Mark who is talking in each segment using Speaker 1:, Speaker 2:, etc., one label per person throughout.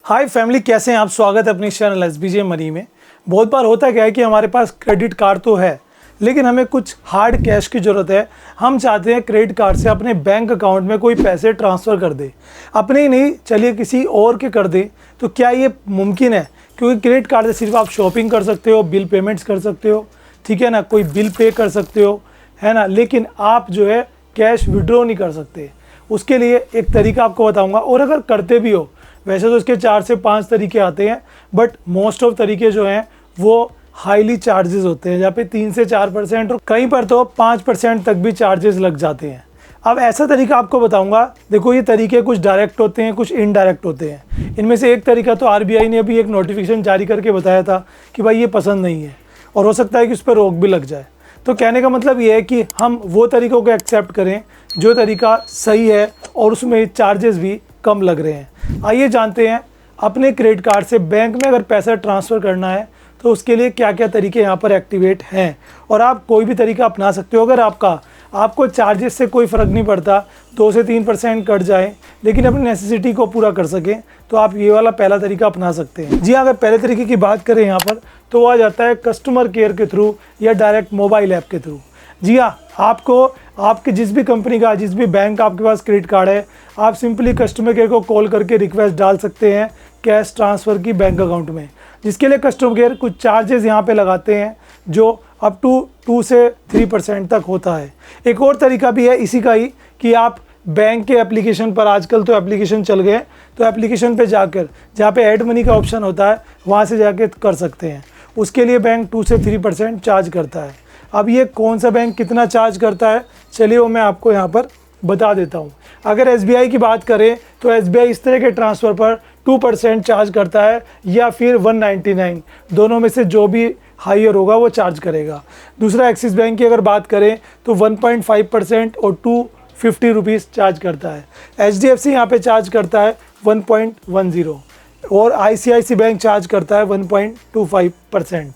Speaker 1: हाय family, कैसे हैं आप। स्वागत है अपने चैनल SBJ मनी में। बहुत बार होता क्या है कि हमारे पास क्रेडिट कार्ड तो है, लेकिन हमें कुछ हार्ड कैश की ज़रूरत है। हम चाहते हैं क्रेडिट कार्ड से अपने बैंक अकाउंट में कोई पैसे ट्रांसफ़र कर दे, अपने ही नहीं, चलिए किसी और के कर दे। तो क्या ये मुमकिन है? क्योंकि क्रेडिट कार्ड से सिर्फ आप शॉपिंग कर सकते हो, बिल पेमेंट्स कर सकते हो, ठीक है ना, कोई बिल पे कर सकते हो, है ना, लेकिन आप जो है कैश विड्रॉ नहीं कर सकते। उसके लिए एक तरीका आपको बताऊँगा। और अगर करते भी हो, वैसे तो इसके 4 से 5 तरीके आते हैं, बट मोस्ट ऑफ तरीके जो हैं वो हाईली चार्जेस होते हैं, जहाँ पे 3 से 4% और कहीं पर तो 5% तक भी चार्जेस लग जाते हैं। अब ऐसा तरीका आपको बताऊंगा। देखो, ये तरीके कुछ डायरेक्ट होते हैं, कुछ इनडायरेक्ट होते हैं। इनमें से एक तरीका तो RBI ने अभी एक नोटिफिकेशन जारी करके बताया था कि भाई ये पसंद नहीं है, और हो सकता है कि उस पर रोक भी लग जाए। तो कहने का मतलब ये है कि हम वो तरीक़ों को एक्सेप्ट करें जो तरीका सही है और उसमें चार्जेस भी कम लग रहे हैं। आइए जानते हैं अपने क्रेडिट कार्ड से बैंक में अगर पैसा ट्रांसफ़र करना है तो उसके लिए क्या क्या तरीके यहाँ पर एक्टिवेट हैं। और आप कोई भी तरीका अपना सकते हो। अगर आपको चार्जेस से कोई फ़र्क नहीं पड़ता, 2 से 3% कट जाए, लेकिन अपनी नेसेसिटी को पूरा कर सकें, तो आप ये वाला पहला तरीका अपना सकते हैं। जी हाँ, अगर पहले तरीके की बात करें यहाँ पर, तो वो आ जाता है कस्टमर केयर के थ्रू या डायरेक्ट मोबाइल ऐप के थ्रू। जी हाँ, आपको आपके जिस भी कंपनी का, जिस भी बैंक का आपके पास क्रेडिट कार्ड है, आप सिंपली कस्टमर केयर को कॉल करके रिक्वेस्ट डाल सकते हैं कैश ट्रांसफ़र की बैंक अकाउंट में, जिसके लिए कस्टमर केयर कुछ चार्जेस यहाँ पे लगाते हैं जो अप टू 2 से 3% तक होता है। एक और तरीका भी है इसी का ही कि आप बैंक के एप्लीकेशन पर, आजकल तो एप्लीकेशन चल गए, तो एप्लीकेशन पे जाकर जहाँ पे ऐड मनी का ऑप्शन होता है वहाँ से जाके कर सकते हैं। उसके लिए बैंक 2 से 3% चार्ज करता है। अब ये कौन सा बैंक कितना चार्ज करता है, चलिए वो मैं आपको यहाँ पर बता देता हूँ। अगर SBI की बात करें तो SBI इस तरह के ट्रांसफ़र पर 2% चार्ज करता है, या फिर 199, दोनों में से जो भी हाईयर होगा वो चार्ज करेगा। दूसरा एक्सिस बैंक की अगर बात करें तो 1.5% और 250 रुपीज़ चार्ज करता है। HDFC यहाँ पे चार्ज करता है 1.10, और ICICI बैंक चार्ज करता है 1.25%।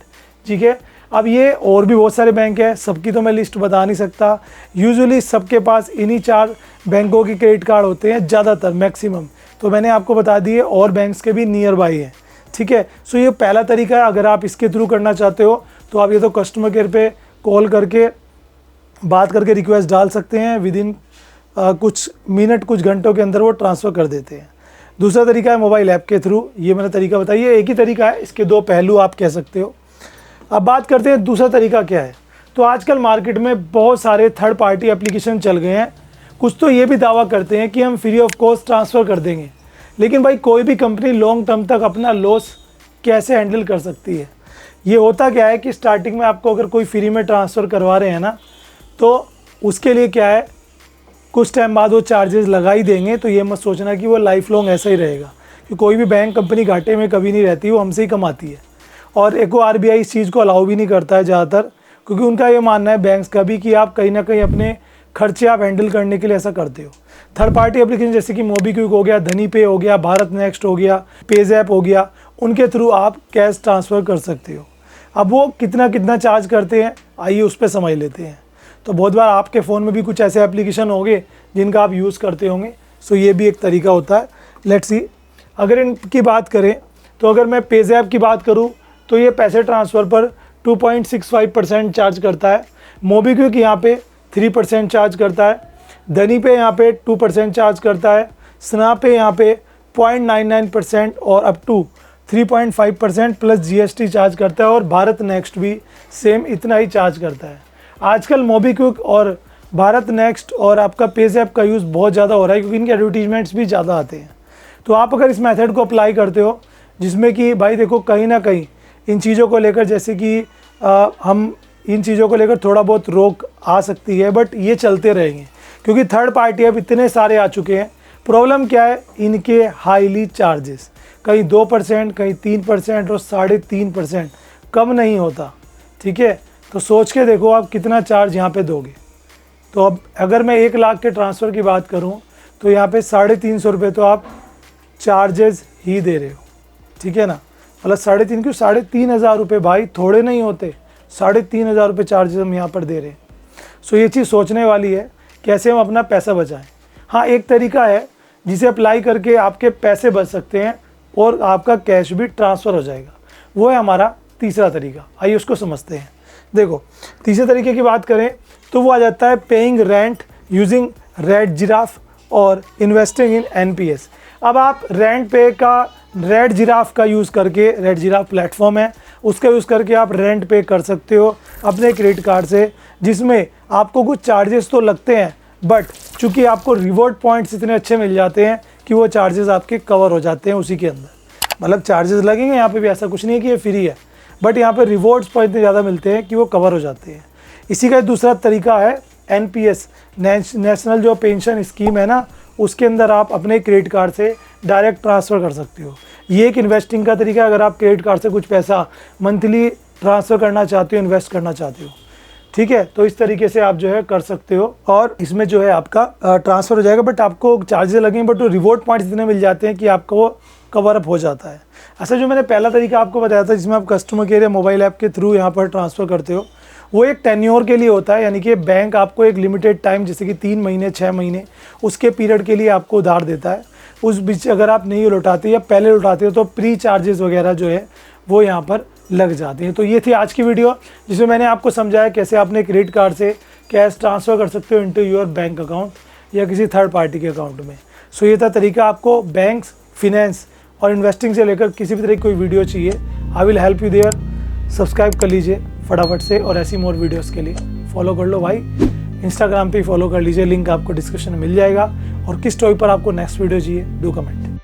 Speaker 1: ठीक है। अब ये और भी बहुत सारे बैंक हैं, सबकी तो मैं लिस्ट बता नहीं सकता। यूजुअली सबके पास इन्हीं 4 बैंकों के क्रेडिट कार्ड होते हैं ज़्यादातर, मैक्सिमम। तो मैंने आपको बता दिए, और बैंक्स के भी नियर बाई हैं। ठीक है। सो ये पहला तरीका है। अगर आप इसके थ्रू करना चाहते हो तो आप ये तो कस्टमर केयर पे कॉल करके बात करके रिक्वेस्ट डाल सकते हैं, विदिन कुछ मिनट, कुछ घंटों के अंदर वो ट्रांसफ़र कर देते हैं। दूसरा तरीका है मोबाइल ऐप के थ्रू। ये मैंने तरीका बताइए, एक ही तरीका है, इसके 2 पहलू आप कह सकते हो। अब बात करते हैं दूसरा तरीका क्या है। तो आजकल मार्केट में बहुत सारे थर्ड पार्टी एप्लीकेशन चल गए हैं। कुछ तो ये भी दावा करते हैं कि हम फ्री ऑफ कॉस्ट ट्रांसफ़र कर देंगे, लेकिन भाई कोई भी कंपनी लॉन्ग टर्म तक अपना लॉस कैसे हैंडल कर सकती है। ये होता क्या है कि स्टार्टिंग में आपको अगर कोई फ्री में ट्रांसफ़र करवा रहे हैं ना, तो उसके लिए क्या है, कुछ टाइम बाद वो चार्जेस लगा ही देंगे। तो ये मत सोचना कि वो लाइफ लॉन्ग ऐसा ही रहेगा, कि कोई भी बैंक कंपनी घाटे में कभी नहीं रहती, वो हमसे ही कमाती है। और एक RBI इस चीज़ को अलाउ भी नहीं करता है ज़्यादातर, क्योंकि उनका ये मानना है बैंक्स का भी कि आप कहीं ना कहीं अपने खर्चे आप हैंडल करने के लिए ऐसा करते हो। थर्ड पार्टी एप्लीकेशन जैसे कि मोबीक्विक हो गया, धनी पे हो गया, भारत नेक्स्ट हो गया, पेज़ैप हो गया, उनके थ्रू आप कैश ट्रांसफ़र कर सकते हो। अब वो कितना कितना चार्ज करते हैं, आइए उस पर समझ लेते हैं। तो बहुत बार आपके फ़ोन में भी कुछ ऐसे एप्लीकेशन होंगे जिनका आप यूज़ करते होंगे, सो ये भी एक तरीका होता है। लेट्स सी, अगर इनकी बात करें तो अगर मैं पेज़ैप की बात करूँ तो ये पैसे ट्रांसफ़र पर 2.65% चार्ज करता है। मोबीक्विक यहाँ पे 3% चार्ज करता है। धनी पे यहाँ पे 2% चार्ज करता है। स्नैप पे यहाँ पे 0.99% और up to 3.5% plus GST charge करता है। और भारत नेक्स्ट भी सेम इतना ही चार्ज करता है। आजकल मोबीक्विक और भारत नेक्स्ट और आपका पेज़ैप का यूज़ बहुत ज़्यादा हो रहा है, क्योंकि इनके एडवर्टीजमेंट्स भी ज़्यादा आते हैं। तो आप अगर इस मेथड को अप्लाई करते हो, जिसमें कि भाई देखो कहीं ना कहीं इन चीज़ों को लेकर, जैसे कि हम इन चीज़ों को लेकर थोड़ा बहुत रोक आ सकती है, बट ये चलते रहेंगे, क्योंकि थर्ड पार्टी अब इतने सारे आ चुके हैं। प्रॉब्लम क्या है, इनके हाईली चार्जेस, कहीं 2%, कहीं 3% और 3.5%, कम नहीं होता। ठीक है। तो सोच के देखो आप कितना चार्ज यहाँ पे दोगे। तो अब अगर मैं 1 लाख के ट्रांसफ़र की बात करूँ तो यहाँ पे 350 रुपये तो आप चार्जेस ही दे रहे हो। ठीक है ना, मतलब 3.5 क्यों, 3,500 रुपये भाई, थोड़े नहीं होते। 3,500 रुपये चार्जेस हम यहाँ पर दे रहे हैं। सो ये चीज़ सोचने वाली है, कैसे हम अपना पैसा बचाएं। हाँ, एक तरीका है जिसे अप्लाई करके आपके पैसे बच सकते हैं, और आपका कैश भी ट्रांसफ़र हो जाएगा। वो है हमारा तीसरा तरीका। आइए उसको समझते हैं। देखो, तीसरे तरीके की बात करें तो वो आ जाता है paying rent using red giraffe और इन्वेस्टिंग इन एनपीएस। अब आप रेंट पे का रेड जिराफ का यूज़ करके, रेड जिराफ प्लेटफॉर्म है, उसका यूज़ करके आप रेंट पे कर सकते हो अपने क्रेडिट कार्ड से, जिसमें आपको कुछ चार्जेस तो लगते हैं, बट चूँकि आपको रिवॉर्ड पॉइंट्स इतने अच्छे मिल जाते हैं कि वो चार्जेस आपके कवर हो जाते हैं उसी के अंदर। मतलब चार्जेस लगेंगे यहाँ पे भी, ऐसा कुछ नहीं है कि ये फ्री है, बट यहाँ पे रिवॉर्ड्स पॉइंट इतने ज़्यादा मिलते हैं कि वो कवर हो जाते हैं। इसी का दूसरा तरीका है एनपीएस, नेशनल जो पेंशन स्कीम है ना, उसके अंदर आप अपने क्रेडिट कार्ड से डायरेक्ट ट्रांसफ़र कर सकते हो। ये एक इन्वेस्टिंग का तरीका है। अगर आप क्रेडिट कार्ड से कुछ पैसा मंथली ट्रांसफ़र करना चाहते हो, इन्वेस्ट करना चाहते हो, ठीक है, तो इस तरीके से आप जो है कर सकते हो और इसमें जो है आपका ट्रांसफ़र हो जाएगा, बट आपको चार्जेस लगेंगे, बट रिवॉर्ड पॉइंट्स इतने मिल जाते हैं कि आपको वो कवर अप हो जाता है। ऐसा जो मैंने पहला तरीका आपको बताया था जिसमें आप कस्टमर केयर या मोबाइल ऐप के थ्रू यहाँ पर ट्रांसफ़र करते हो, वो एक टेन्योर के लिए होता है, यानी कि बैंक आपको एक लिमिटेड टाइम, जैसे कि 3 महीने 6 महीने, उसके पीरियड के लिए आपको उधार देता है। उस बीच अगर आप नहीं लौटाते या पहले लौटाते हो तो प्री चार्जेस वगैरह जो है वो यहाँ पर लग जाते हैं। तो ये थी आज की वीडियो जिसमें मैंने आपको समझाया कैसे अपने क्रेडिट कार्ड से कैश ट्रांसफ़र कर सकते हो इनटू योर बैंक अकाउंट या किसी थर्ड पार्टी के अकाउंट में। सो ये था तरीका। आपको बैंक्स, फिनेंस और इन्वेस्टिंग से लेकर किसी भी तरह की कोई वीडियो चाहिए, I will help you there. Subscribe कर लीजिए फटाफट से, और ऐसी मोर वीडियोस के लिए फॉलो कर लो भाई। इंस्टाग्राम पे ही फॉलो कर लीजिए, लिंक आपको डिस्क्रिप्शन में मिल जाएगा। और किस टॉपिक पर आपको नेक्स्ट वीडियो चाहिए, डू कमेंट।